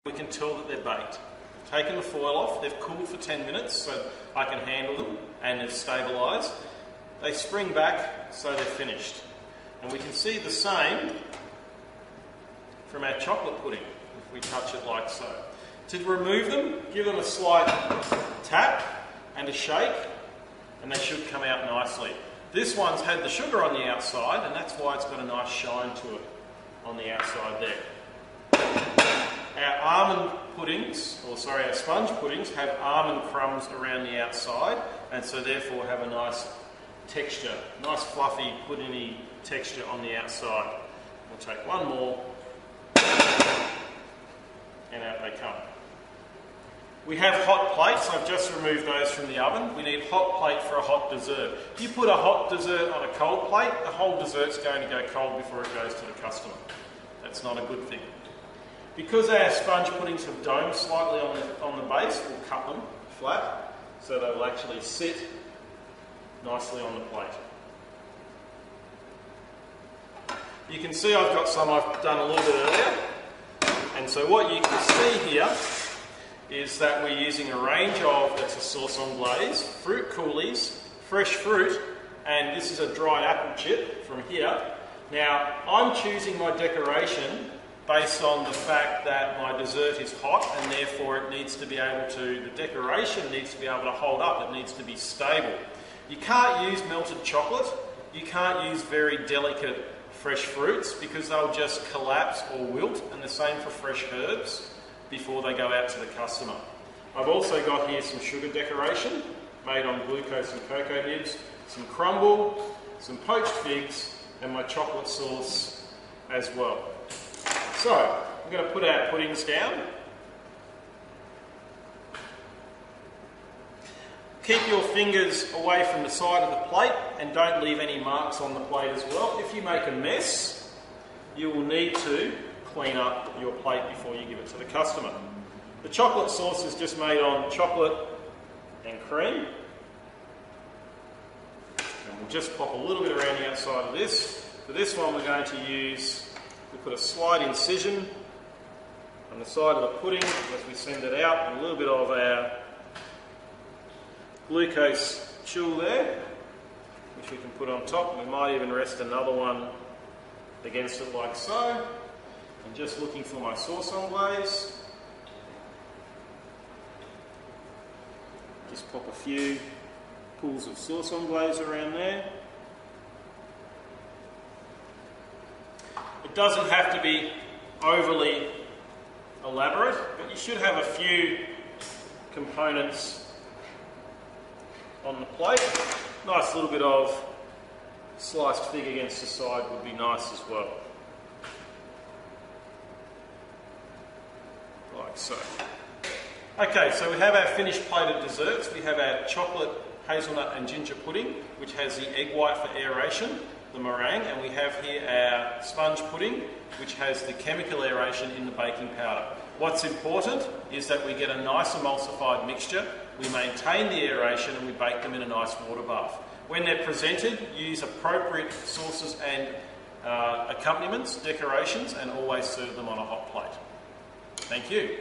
We can tell that they're baked. Taken the foil off, they've cooled for 10 minutes so I can handle them and they've stabilised. They spring back so they're finished. And we can see the same from our chocolate pudding if we touch it like so. To remove them, give them a slight tap and a shake and they should come out nicely. This one's had the sugar on the outside and that's why it's got a nice shine to it on the outside there. Our our sponge puddings have almond crumbs around the outside and so therefore have a nice texture, nice fluffy puddingy texture on the outside. We'll take one more and out they come. We have hot plates. I've just removed those from the oven. We need hot plate for a hot dessert. If you put a hot dessert on a cold plate, the whole dessert's going to go cold before it goes to the customer. That's not a good thing. Because our sponge puddings have domed slightly on the base, we'll cut them flat so they will actually sit nicely on the plate. You can see I've got some I've done a little bit earlier, and so what you can see here is that we're using a range of, that's a sauce anglaise, fruit coulis, fresh fruit, and this is a dried apple chip from here. Now, I'm choosing my decoration based on the fact that my dessert is hot and therefore it needs to be able to, the decoration needs to be able to hold up, it needs to be stable. You can't use melted chocolate, you can't use very delicate fresh fruits because they'll just collapse or wilt, and the same for fresh herbs before they go out to the customer. I've also got here some sugar decoration made on glucose and cocoa nibs, some crumble, some poached figs, and my chocolate sauce as well. So, I'm going to put our puddings down. Keep your fingers away from the side of the plate and don't leave any marks on the plate as well. If you make a mess, you will need to clean up your plate before you give it to the customer. The chocolate sauce is just made on chocolate and cream. And we'll just pop a little bit around the outside of this. For this one we're going to use, we put a slight incision on the side of the pudding as we send it out, and a little bit of our glucose chill there, which we can put on top. We might even rest another one against it like so. I'm just looking for my sauce anglaise. Just pop a few pools of sauce anglaise around there. It doesn't have to be overly elaborate, but you should have a few components on the plate. Nice little bit of sliced fig against the side would be nice as well. Like so. Okay, so we have our finished plate of desserts. We have our chocolate, hazelnut and ginger pudding, which has the egg white for aeration, the meringue, and we have here our sponge pudding, which has the chemical aeration in the baking powder. What's important is that we get a nice emulsified mixture, we maintain the aeration and we bake them in a nice water bath. When they're presented, use appropriate sauces and accompaniments, decorations, and always serve them on a hot plate. Thank you.